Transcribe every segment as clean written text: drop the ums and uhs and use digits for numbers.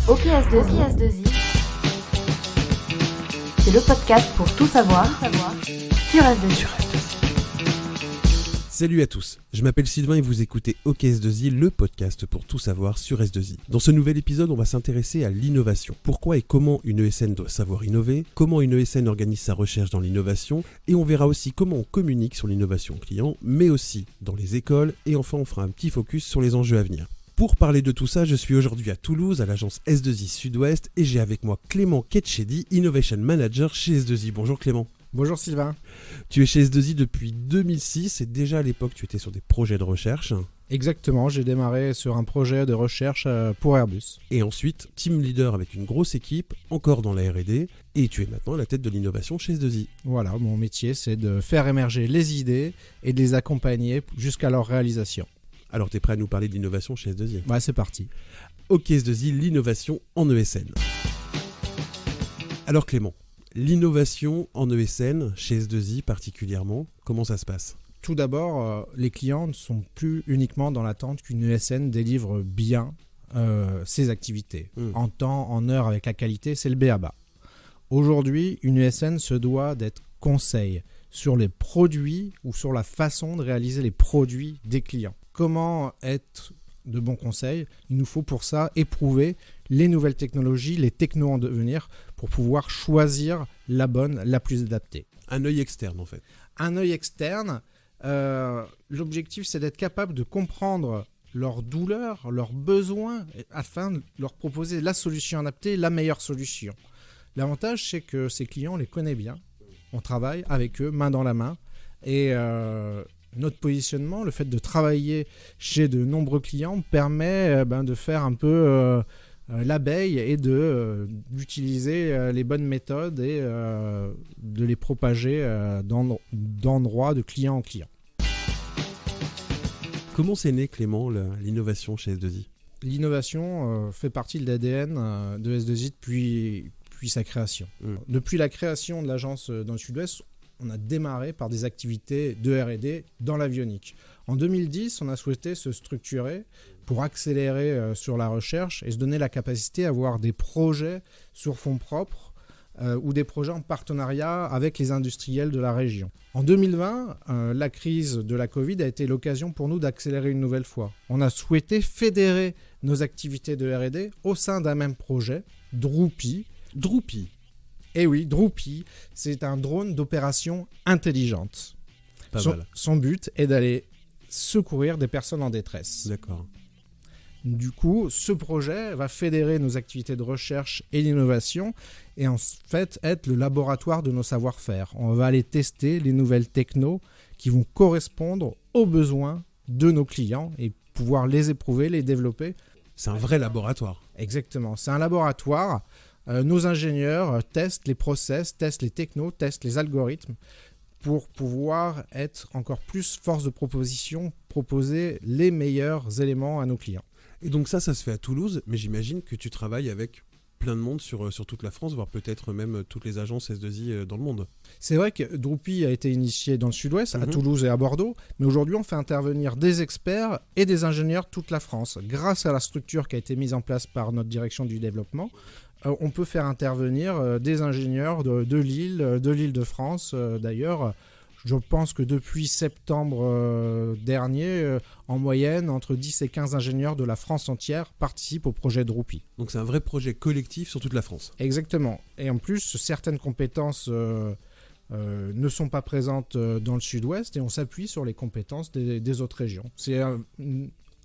OKS2I, c'est le podcast pour tout savoir sur S2I. Salut à tous, je m'appelle Sylvain et vous écoutez OKS2I, le podcast pour tout savoir sur S2I. Dans ce nouvel épisode, on va s'intéresser à l'innovation. Pourquoi et comment une ESN doit savoir innover, comment une ESN organise sa recherche dans l'innovation, et on verra aussi comment on communique sur l'innovation client, mais aussi dans les écoles, et enfin on fera un petit focus sur les enjeux à venir. Pour parler de tout ça, je suis aujourd'hui à Toulouse, à l'agence S2I Sud-Ouest, et j'ai avec moi Clément Ketchedi, Innovation Manager chez S2I. Bonjour Clément. Bonjour Sylvain. Tu es chez S2I depuis 2006 et déjà à l'époque tu étais sur des projets de recherche. Exactement, j'ai démarré sur un projet de recherche pour Airbus. Et ensuite, team leader avec une grosse équipe, encore dans la R&D, et tu es maintenant à la tête de l'innovation chez S2I. Voilà, mon métier c'est de faire émerger les idées et de les accompagner jusqu'à leur réalisation. Alors tu es prêt à nous parler d'innovation chez S2I ? Ouais, c'est parti. Ok S2I, l'innovation en ESN. Alors Clément, l'innovation en ESN, chez S2I particulièrement, comment ça se passe ? Tout d'abord, les clients ne sont plus uniquement dans l'attente qu'une ESN délivre bien ses activités. En temps, en heure, avec la qualité, c'est le b.a.-ba. Aujourd'hui, une ESN se doit d'être conseil sur les produits ou sur la façon de réaliser les produits des clients. Comment être de bons conseils ? Il nous faut pour ça éprouver les nouvelles technologies, les technos en devenir, pour pouvoir choisir la bonne, la plus adaptée. Un œil externe en fait. Un œil externe, l'objectif c'est d'être capable de comprendre leurs douleurs, leurs besoins, afin de leur proposer la solution adaptée, la meilleure solution. L'avantage c'est que ces clients, on les connaît bien, on travaille avec eux main dans la main, et notre positionnement, le fait de travailler chez de nombreux clients permet de faire un peu l'abeille et d'utiliser les bonnes méthodes et de les propager d'endroit de client en client. Comment c'est né Clément l'innovation chez S2I ? L'innovation fait partie de l'ADN de S2I depuis sa création. Depuis la création de l'agence dans le Sud-Ouest, on a démarré par des activités de R&D dans l'avionique. En 2010, on a souhaité se structurer pour accélérer sur la recherche et se donner la capacité à avoir des projets sur fonds propres ou des projets en partenariat avec les industriels de la région. En 2020, la crise de la Covid a été l'occasion pour nous d'accélérer une nouvelle fois. On a souhaité fédérer nos activités de R&D au sein d'un même projet, Droopy. Eh oui, Droopy, c'est un drone d'opération intelligente. Son but est d'aller secourir des personnes en détresse. D'accord. Du coup, ce projet va fédérer nos activités de recherche et d'innovation et en fait être le laboratoire de nos savoir-faire. On va aller tester les nouvelles technos qui vont correspondre aux besoins de nos clients et pouvoir les éprouver, les développer. C'est un vrai laboratoire. Exactement, c'est un laboratoire. Nos ingénieurs testent les process, testent les technos, testent les algorithmes pour pouvoir être encore plus force de proposition, proposer les meilleurs éléments à nos clients. Et donc ça se fait à Toulouse, mais j'imagine que tu travailles avec plein de monde sur toute la France, voire peut-être même toutes les agences S2I dans le monde. C'est vrai que Droopy a été initié dans le Sud-Ouest, à Toulouse et à Bordeaux, mais aujourd'hui on fait intervenir des experts et des ingénieurs toute la France. Grâce à la structure qui a été mise en place par notre direction du développement, on peut faire intervenir des ingénieurs de l'Île-de-France. D'ailleurs, je pense que depuis septembre dernier, en moyenne, entre 10 et 15 ingénieurs de la France entière participent au projet Droopy. Donc c'est un vrai projet collectif sur toute la France. Exactement. Et en plus, certaines compétences ne sont pas présentes dans le Sud-Ouest et on s'appuie sur les compétences des autres régions. C'est un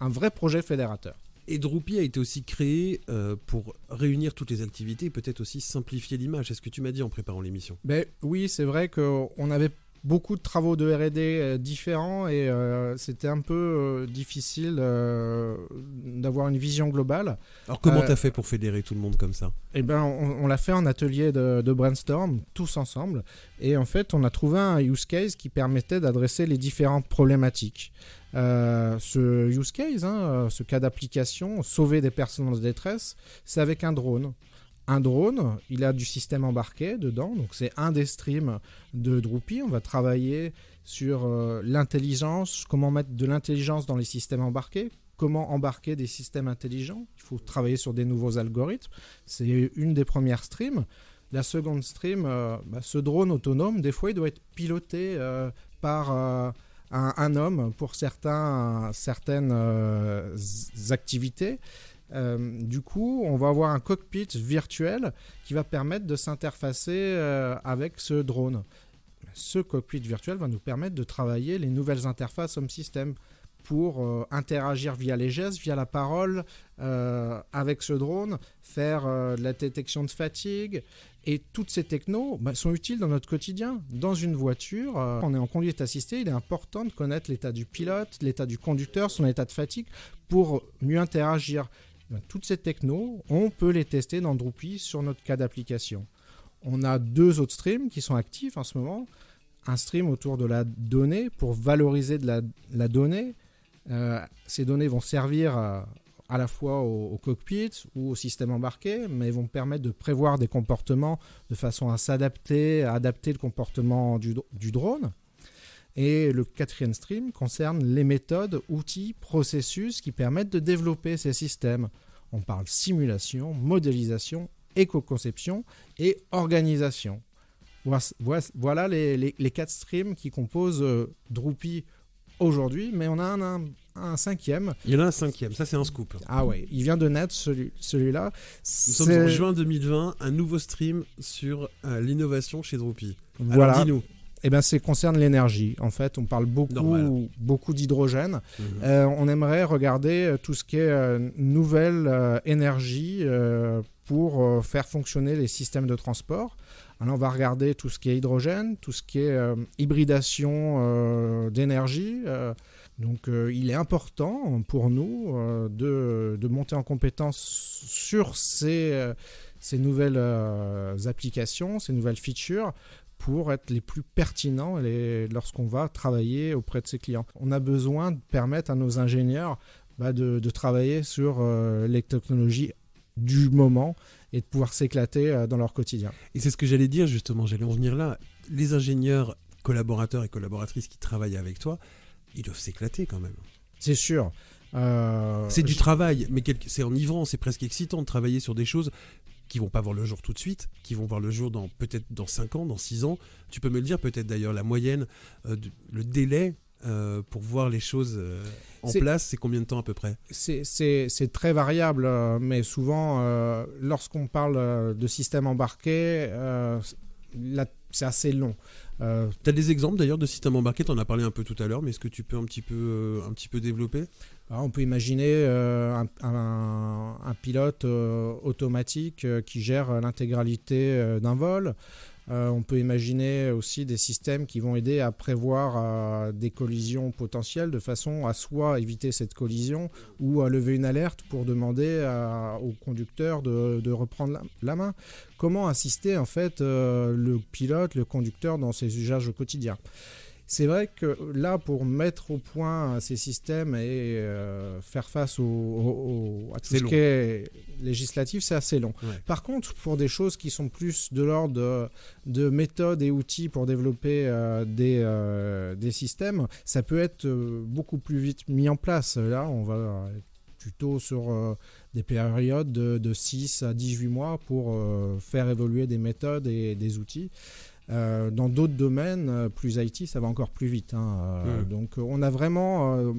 vrai projet fédérateur. Et Droopy a été aussi créé pour réunir toutes les activités et peut-être aussi simplifier l'image. C'est ce que tu m'as dit en préparant l'émission. Oui, c'est vrai qu'on avait beaucoup de travaux de R&D différents et c'était un peu difficile d'avoir une vision globale. Alors comment t'as fait pour fédérer tout le monde comme ça ? On l'a fait en atelier de brainstorm, tous ensemble. Et en fait, on a trouvé un use case qui permettait d'adresser les différentes problématiques. Ce use case, ce cas d'application, sauver des personnes en détresse, c'est avec un drone. Un drone, il a du système embarqué dedans, donc c'est un des streams de Droopy. On va travailler sur l'intelligence, comment mettre de l'intelligence dans les systèmes embarqués, comment embarquer des systèmes intelligents. Il faut travailler sur des nouveaux algorithmes. C'est une des premières streams. La seconde stream, ce drone autonome, des fois, il doit être piloté par un homme pour certaines activités. Du coup, on va avoir un cockpit virtuel qui va permettre de s'interfacer avec ce drone. Ce cockpit virtuel va nous permettre de travailler les nouvelles interfaces Home System pour interagir via les gestes, via la parole avec ce drone, faire de la détection de fatigue. Et toutes ces technos sont utiles dans notre quotidien. Dans une voiture, on est en conduite assistée, il est important de connaître l'état du pilote, l'état du conducteur, son état de fatigue pour mieux interagir. Toutes ces technos, on peut les tester dans Droopy sur notre cas d'application. On a 2 autres streams qui sont actifs en ce moment. Un stream autour de la donnée pour valoriser de la donnée. Ces données vont servir à la fois au cockpit ou au système embarqué, mais vont permettre de prévoir des comportements de façon à s'adapter, à adapter le comportement du drone. Et le 4e stream concerne les méthodes, outils, processus qui permettent de développer ces systèmes. On parle simulation, modélisation, éco-conception et organisation. Voilà les 4 streams qui composent Droopy aujourd'hui, mais on a un 5e. Il y en a un 5e, ça c'est un scoop. Ah ouais, il vient de naître celui-là. Nous sommes en juin 2020, un nouveau stream sur l'innovation chez Droopy. Voilà. Alors dis-nous. Eh ben, ça concerne l'énergie. En fait, on parle beaucoup d'hydrogène. On aimerait regarder tout ce qui est nouvelle énergie pour faire fonctionner les systèmes de transport. Alors, on va regarder tout ce qui est hydrogène, tout ce qui est hybridation d'énergie. Donc, il est important pour nous de monter en compétence sur ces nouvelles applications, ces nouvelles features, pour être les plus pertinents lorsqu'on va travailler auprès de ses clients. On a besoin de permettre à nos ingénieurs de travailler sur les technologies du moment et de pouvoir s'éclater dans leur quotidien. Et c'est ce que j'allais dire justement, j'allais en venir là. Les ingénieurs, collaborateurs et collaboratrices qui travaillent avec toi, ils doivent s'éclater quand même. C'est sûr. C'est du travail, mais c'est enivrant, c'est presque excitant de travailler sur des choses qui vont pas voir le jour tout de suite, qui vont voir le jour peut-être dans 5 ans, dans 6 ans. Tu peux me le dire peut-être d'ailleurs, la moyenne, le délai pour voir les choses en place, c'est combien de temps à peu près ? C'est très variable, mais souvent, lorsqu'on parle de système embarqué, c'est assez long. Tu as des exemples d'ailleurs de systèmes embarqués, tu en as parlé un peu tout à l'heure, mais est-ce que tu peux un petit peu développer ? Alors, on peut imaginer un pilote automatique qui gère l'intégralité d'un vol. On peut imaginer aussi des systèmes qui vont aider à prévoir des collisions potentielles de façon à soit éviter cette collision ou à lever une alerte pour demander au conducteur de reprendre la main. Comment assister en fait le pilote, le conducteur dans ses usages au quotidien ? C'est vrai que là, pour mettre au point ces systèmes et faire face à tout ce qui est législatif, c'est assez long. Ouais. Par contre, pour des choses qui sont plus de l'ordre de méthodes et outils pour développer des systèmes, ça peut être beaucoup plus vite mis en place. Là, on va plutôt sur des périodes de 6 à 18 mois pour faire évoluer des méthodes et des outils. Dans d'autres domaines plus IT, ça va encore plus vite. Donc on a vraiment...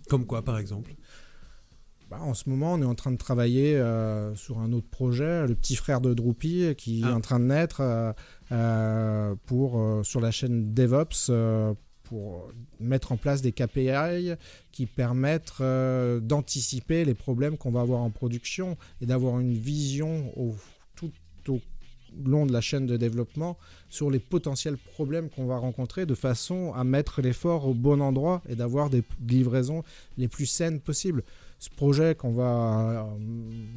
Comme quoi par exemple ? En ce moment, on est en train de travailler sur un autre projet, le petit frère de Droopy, qui est en train de naître sur la chaîne DevOps pour mettre en place des KPI qui permettent d'anticiper les problèmes qu'on va avoir en production et d'avoir une vision tout au long de la chaîne de développement sur les potentiels problèmes qu'on va rencontrer de façon à mettre l'effort au bon endroit et d'avoir des livraisons les plus saines possibles. Ce projet qu'on va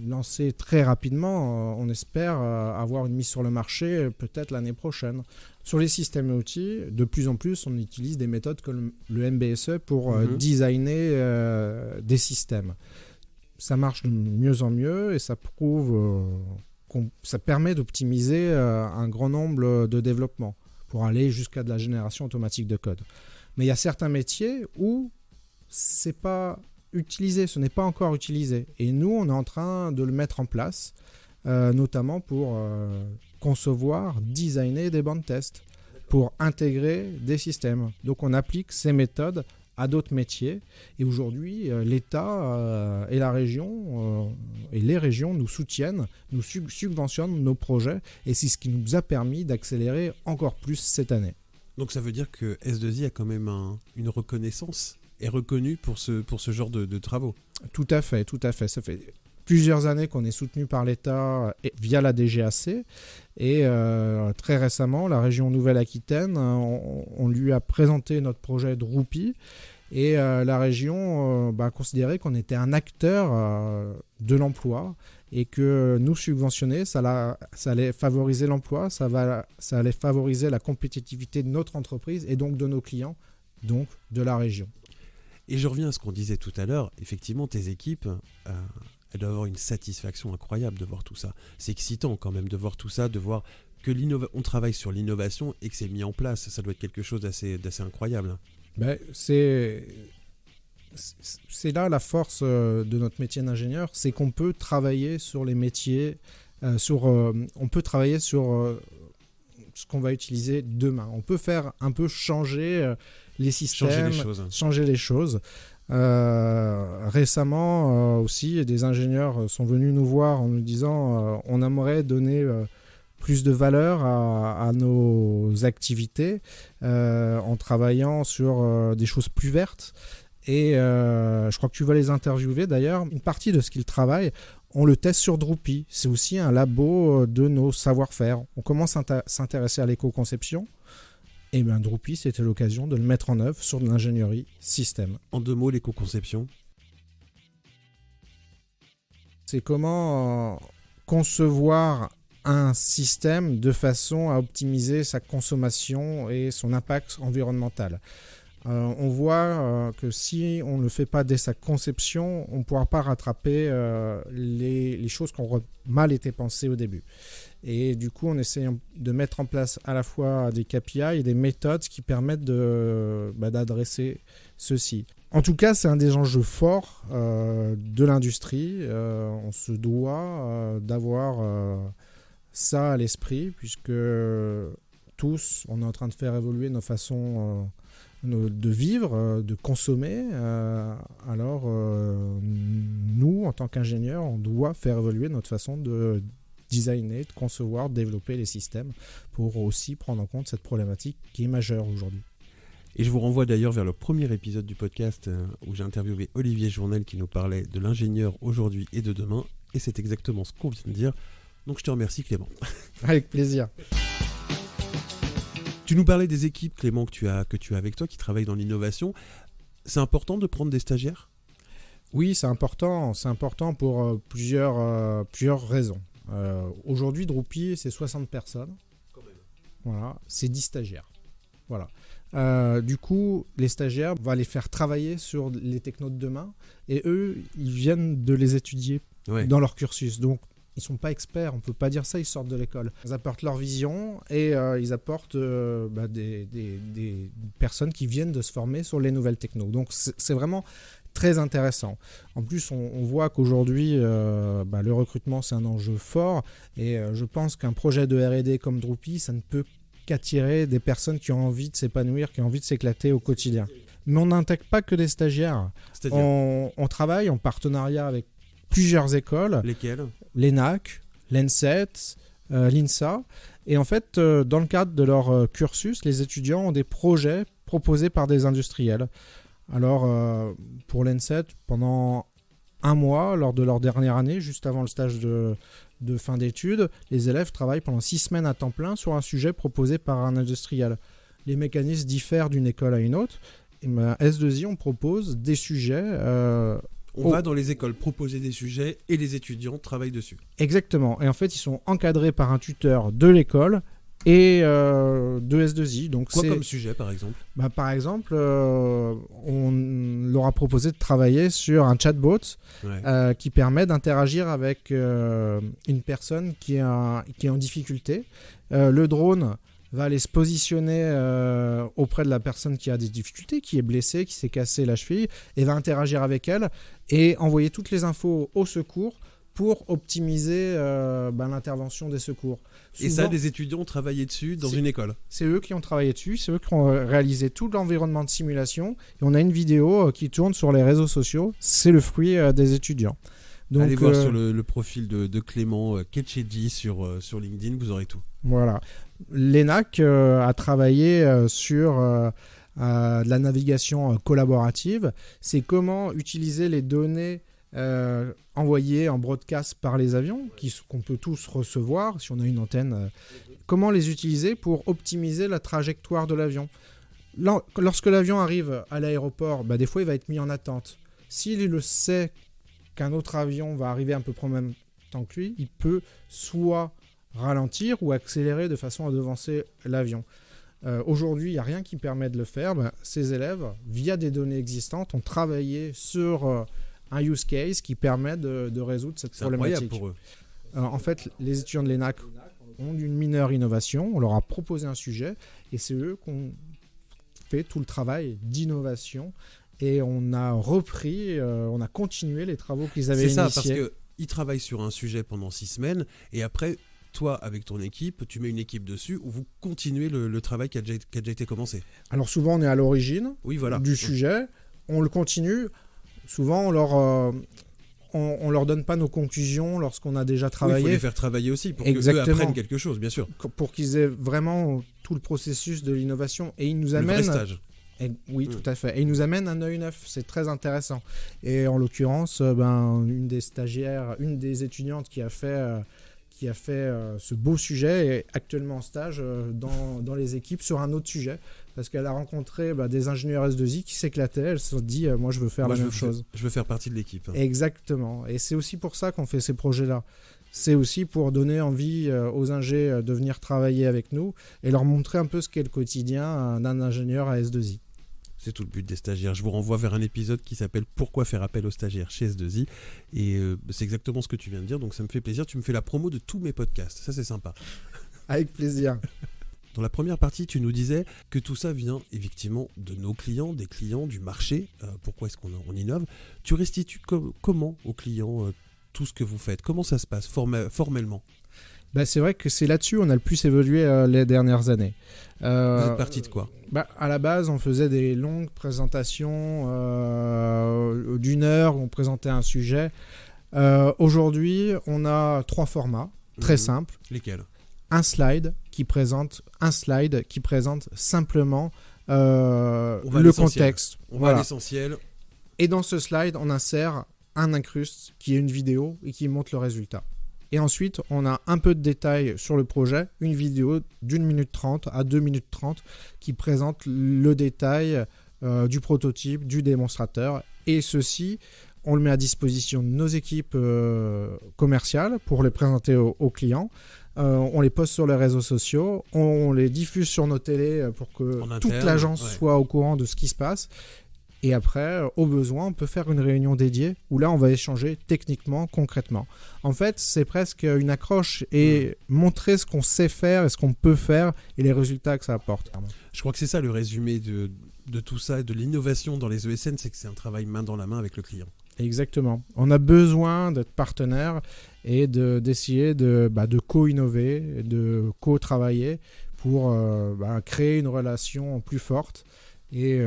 lancer très rapidement, on espère avoir une mise sur le marché peut-être l'année prochaine. Sur les systèmes et outils, de plus en plus, on utilise des méthodes comme le MBSE pour designer des systèmes. Ça marche de mieux en mieux et ça prouve... ça permet d'optimiser un grand nombre de développements pour aller jusqu'à de la génération automatique de code. Mais il y a certains métiers où c'est pas utilisé, ce n'est pas encore utilisé. Et nous, on est en train de le mettre en place, notamment pour concevoir, designer des bandes tests, pour intégrer des systèmes. Donc on applique ces méthodes à d'autres métiers. Et aujourd'hui, l'État et la région et les régions nous soutiennent, nous subventionnent nos projets. Et c'est ce qui nous a permis d'accélérer encore plus cette année. Donc ça veut dire que S2I a quand même une reconnaissance, est reconnu pour ce genre de travaux. Tout à fait. Ça fait plusieurs années qu'on est soutenu par l'État via la DGAC. Et très récemment, la région Nouvelle-Aquitaine, on lui a présenté notre projet Drupi. Et la région a considéré qu'on était un acteur de l'emploi et que nous subventionner, ça allait favoriser l'emploi, ça allait favoriser la compétitivité de notre entreprise et donc de nos clients, donc de la région. Et je reviens à ce qu'on disait tout à l'heure, effectivement tes équipes, elles doivent avoir une satisfaction incroyable de voir tout ça. C'est excitant quand même de voir tout ça, de voir que on travaille sur l'innovation et que c'est mis en place, ça doit être quelque chose d'assez incroyable. Ben, c'est là la force de notre métier d'ingénieur, c'est qu'on peut travailler sur les métiers, on peut travailler sur ce qu'on va utiliser demain. On peut faire un peu changer les systèmes, changer les choses. Récemment aussi, des ingénieurs sont venus nous voir en nous disant on aimerait donner plus de valeur à nos activités en travaillant sur des choses plus vertes. Et je crois que tu vas les interviewer d'ailleurs. Une partie de ce qu'ils travaillent, on le teste sur Drupi. C'est aussi un labo de nos savoir-faire. On commence à s'intéresser à l'éco-conception. Et bien Drupi, c'était l'occasion de le mettre en œuvre sur de l'ingénierie système. En 2 mots, l'éco-conception. C'est comment concevoir un système de façon à optimiser sa consommation et son impact environnemental. On voit que si on ne le fait pas dès sa conception, on ne pourra pas rattraper les choses qui ont mal été pensées au début. Et du coup, on essaie de mettre en place à la fois des KPI et des méthodes qui permettent d'adresser ceci. En tout cas, c'est un des enjeux forts de l'industrie. On se doit d'avoir ça à l'esprit, puisque tous, on est en train de faire évoluer nos façons de vivre, de consommer. Alors, nous, en tant qu'ingénieurs, on doit faire évoluer notre façon de designer, de concevoir, de développer les systèmes pour aussi prendre en compte cette problématique qui est majeure aujourd'hui. Et je vous renvoie d'ailleurs vers le premier épisode du podcast où j'ai interviewé Olivier Journel qui nous parlait de l'ingénieur aujourd'hui et de demain. Et c'est exactement ce qu'on vient de dire. Donc je te remercie Clément. Avec plaisir. Tu nous parlais des équipes, Clément, que tu as avec toi, qui travaillent dans l'innovation. C'est important de prendre des stagiaires ? Oui, c'est important. C'est important pour plusieurs raisons. Aujourd'hui, Drupi, c'est 60 personnes. Voilà, c'est 10 stagiaires. Voilà. Du coup, les stagiaires, on va les faire travailler sur les technos de demain. Et eux, ils viennent de les étudier dans leur cursus. Donc, ils ne sont pas experts, on ne peut pas dire ça, ils sortent de l'école. Ils apportent leur vision et ils apportent des personnes qui viennent de se former sur les nouvelles technos. Donc c'est vraiment très intéressant. En plus, on voit qu'aujourd'hui, le recrutement, c'est un enjeu fort. Et je pense qu'un projet de R&D comme Drupi, ça ne peut qu'attirer des personnes qui ont envie de s'épanouir, qui ont envie de s'éclater au quotidien. Mais on n'intègre pas que des stagiaires. On travaille en partenariat avec plusieurs écoles. Lesquelles ? L'ENAC, l'ENSET, l'INSA. Et en fait, dans le cadre de leur cursus, les étudiants ont des projets proposés par des industriels. Alors, pour l'ENSET, pendant 1 mois, lors de leur dernière année, juste avant le stage de fin d'études, les élèves travaillent pendant 6 semaines à temps plein sur un sujet proposé par un industriel. Les mécanismes diffèrent d'une école à une autre. Et S2I, on propose des sujets... On va dans les écoles proposer des sujets et les étudiants travaillent dessus. Exactement. Et en fait, ils sont encadrés par un tuteur de l'école et de S2I. Donc quoi comme sujet, par exemple ? Par exemple, on leur a proposé de travailler sur un chatbot qui permet d'interagir avec une personne qui est en difficulté. Le drone va aller se positionner auprès de la personne qui a des difficultés, qui est blessée, qui s'est cassé la cheville, et va interagir avec elle et envoyer toutes les infos au secours pour optimiser l'intervention des secours. Et ça, des étudiants ont travaillé dessus dans une école. C'est eux qui ont travaillé dessus, c'est eux qui ont réalisé tout l'environnement de simulation. Et on a une vidéo qui tourne sur les réseaux sociaux. C'est le fruit des étudiants. Donc, allez voir sur le profil de Clément Ketchedi sur LinkedIn, vous aurez tout. Voilà. L'ENAC a travaillé sur de la navigation collaborative. C'est comment utiliser les données envoyées en broadcast par les avions, qu'on peut tous recevoir si on a une antenne. Comment les utiliser pour optimiser la trajectoire de l'avion. Lorsque l'avion arrive à l'aéroport, des fois il va être mis en attente. S'il le sait qu'un autre avion va arriver un peu près en même temps que lui, il peut soit ralentir ou accélérer de façon à devancer l'avion. Aujourd'hui, il n'y a rien qui permet de le faire. Ces élèves, via des données existantes, ont travaillé sur un use case qui permet de résoudre cette problématique. C'est incroyable pour eux. En fait, les étudiants de l'ENAC ont une mineure innovation. On leur a proposé un sujet et c'est eux qui ont fait tout le travail d'innovation. Et on a repris, on a continué les travaux qu'ils avaient initiés. C'est ça, parce qu'ils travaillent sur un sujet pendant 6 semaines, et après, toi, avec ton équipe, tu mets une équipe dessus, où vous continuez le travail qui a déjà été commencé. Alors souvent, on est à l'origine du sujet, on le continue. Souvent, on leur donne pas nos conclusions lorsqu'on a déjà travaillé. Il faut les faire travailler aussi, pour qu'eux apprennent quelque chose, bien sûr. Pour qu'ils aient vraiment tout le processus de l'innovation. Et ils nous amènent... Le vrai stage. Oui, tout à fait. Et il nous amène un œil neuf, c'est très intéressant. Et en l'occurrence, une des stagiaires, une des étudiantes qui a fait ce beau sujet est actuellement en stage dans les équipes sur un autre sujet, parce qu'elle a rencontré des ingénieurs S2I qui s'éclataient. Elle se dit, moi je veux faire la même chose. Je veux faire partie de l'équipe. Exactement. Et c'est aussi pour ça qu'on fait ces projets-là. C'est aussi pour donner envie aux ingés de venir travailler avec nous et leur montrer un peu ce qu'est le quotidien d'un ingénieur à S2I. C'est tout le but des stagiaires. Je vous renvoie vers un épisode qui s'appelle « Pourquoi faire appel aux stagiaires chez S2I ?» Et c'est exactement ce que tu viens de dire, donc ça me fait plaisir. Tu me fais la promo de tous mes podcasts, ça c'est sympa. Avec plaisir. Dans la première partie, tu nous disais que tout ça vient effectivement de nos clients, des clients, du marché. Pourquoi est-ce qu'on innove ? Tu restitues comment aux clients tout ce que vous faites ? Comment ça se passe formellement ? C'est vrai que c'est là-dessus on a le plus évolué les dernières années. Vous êtes parti de quoi ? À la base, on faisait des longues présentations d'1 heure où on présentait un sujet. Aujourd'hui, on a 3 formats très simples. Lesquels ? Un slide qui présente simplement le contexte. On va à l'essentiel. Et dans ce slide, on insère un incruste qui est une vidéo et qui montre le résultat. Et ensuite, on a un peu de détails sur le projet, une vidéo d'1 minute 30 à 2 minutes 30 qui présente le détail du prototype, du démonstrateur. Et ceci, on le met à disposition de nos équipes commerciales pour les présenter aux clients. On les poste sur les réseaux sociaux, on les diffuse sur nos télés pour que toute l'agence soit au courant de ce qui se passe. Et après, au besoin, on peut faire une réunion dédiée où là, on va échanger techniquement, concrètement. En fait, c'est presque une accroche et montrer ce qu'on sait faire et ce qu'on peut faire et les résultats que ça apporte. Je crois que c'est ça le résumé de tout ça, de l'innovation dans les ESN, c'est que c'est un travail main dans la main avec le client. Exactement. On a besoin d'être partenaire et d'essayer de co-innover, de co-travailler pour créer une relation plus forte et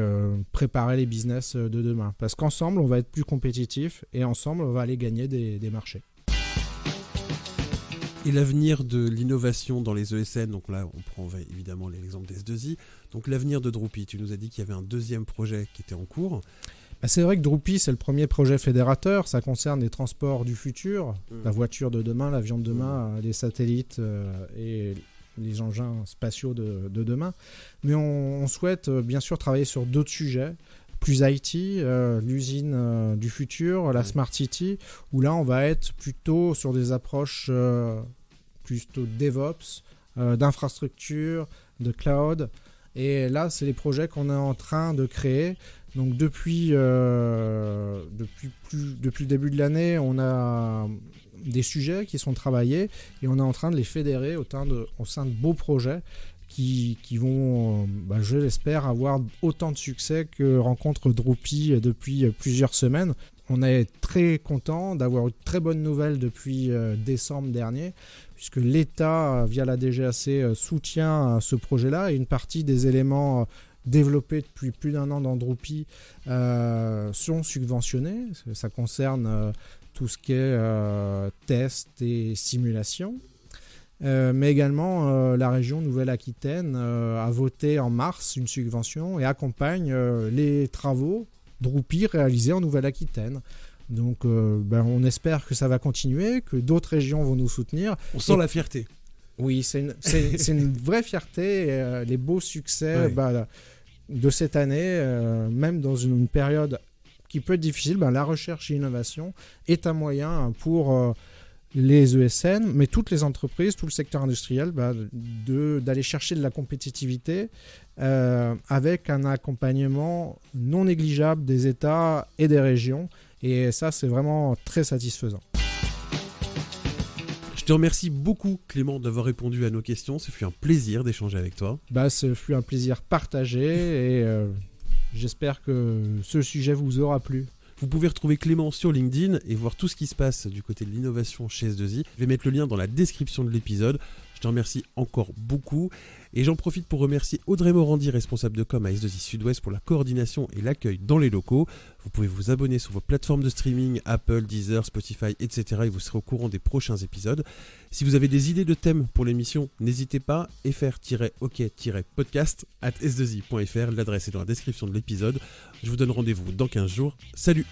préparer les business de demain. Parce qu'ensemble, on va être plus compétitif et ensemble, on va aller gagner des marchés. Et l'avenir de l'innovation dans les ESN, donc là, on prend évidemment l'exemple des S2I. Donc l'avenir de Droopy, tu nous as dit qu'il y avait un deuxième projet qui était en cours. C'est vrai que Droopy, c'est le premier projet fédérateur. Ça concerne les transports du futur, la voiture de demain, l'avion de demain, les satellites et les engins spatiaux de demain. Mais on souhaite bien sûr travailler sur d'autres sujets, plus IT, l'usine du futur, la Smart City, où là on va être plutôt sur des approches plutôt DevOps, d'infrastructure, de cloud. Et là, c'est les projets qu'on est en train de créer. Donc depuis le début de l'année, on a des sujets qui sont travaillés et on est en train de les fédérer au sein de beaux projets qui vont, je l'espère, avoir autant de succès que rencontre Drupal depuis plusieurs semaines. On est très content d'avoir une très bonne nouvelle depuis décembre dernier, puisque l'État, via la DGAC, soutient ce projet-là, et une partie des éléments développés depuis plus d'1 an dans Drupal sont subventionnés. Ça concerne tout ce qui est test et simulation. Mais également, la région Nouvelle-Aquitaine a voté en mars une subvention et accompagne les travaux Drupal réalisés en Nouvelle-Aquitaine. Donc on espère que ça va continuer, que d'autres régions vont nous soutenir. On sent la fierté. Oui, c'est une vraie fierté, les beaux succès de cette année, même dans une période qui peut être difficile. La recherche et l'innovation est un moyen pour les ESN, mais toutes les entreprises, tout le secteur industriel, d'aller chercher de la compétitivité avec un accompagnement non négligeable des États et des régions. Et ça, c'est vraiment très satisfaisant. Je te remercie beaucoup, Clément, d'avoir répondu à nos questions. Ce fut un plaisir d'échanger avec toi. Ce fut un plaisir partagé et j'espère que ce sujet vous aura plu. Vous pouvez retrouver Clément sur LinkedIn et voir tout ce qui se passe du côté de l'innovation chez S2I. Je vais mettre le lien dans la description de l'épisode. Je te remercie encore beaucoup. Et j'en profite pour remercier Audrey Morandi, responsable de com à S2I Sud-Ouest, pour la coordination et l'accueil dans les locaux. Vous pouvez vous abonner sur vos plateformes de streaming, Apple, Deezer, Spotify, etc. et vous serez au courant des prochains épisodes. Si vous avez des idées de thèmes pour l'émission, n'hésitez pas, fr-ok-podcast@s2i.fr. L'adresse est dans la description de l'épisode. Je vous donne rendez-vous dans 15 jours. Salut!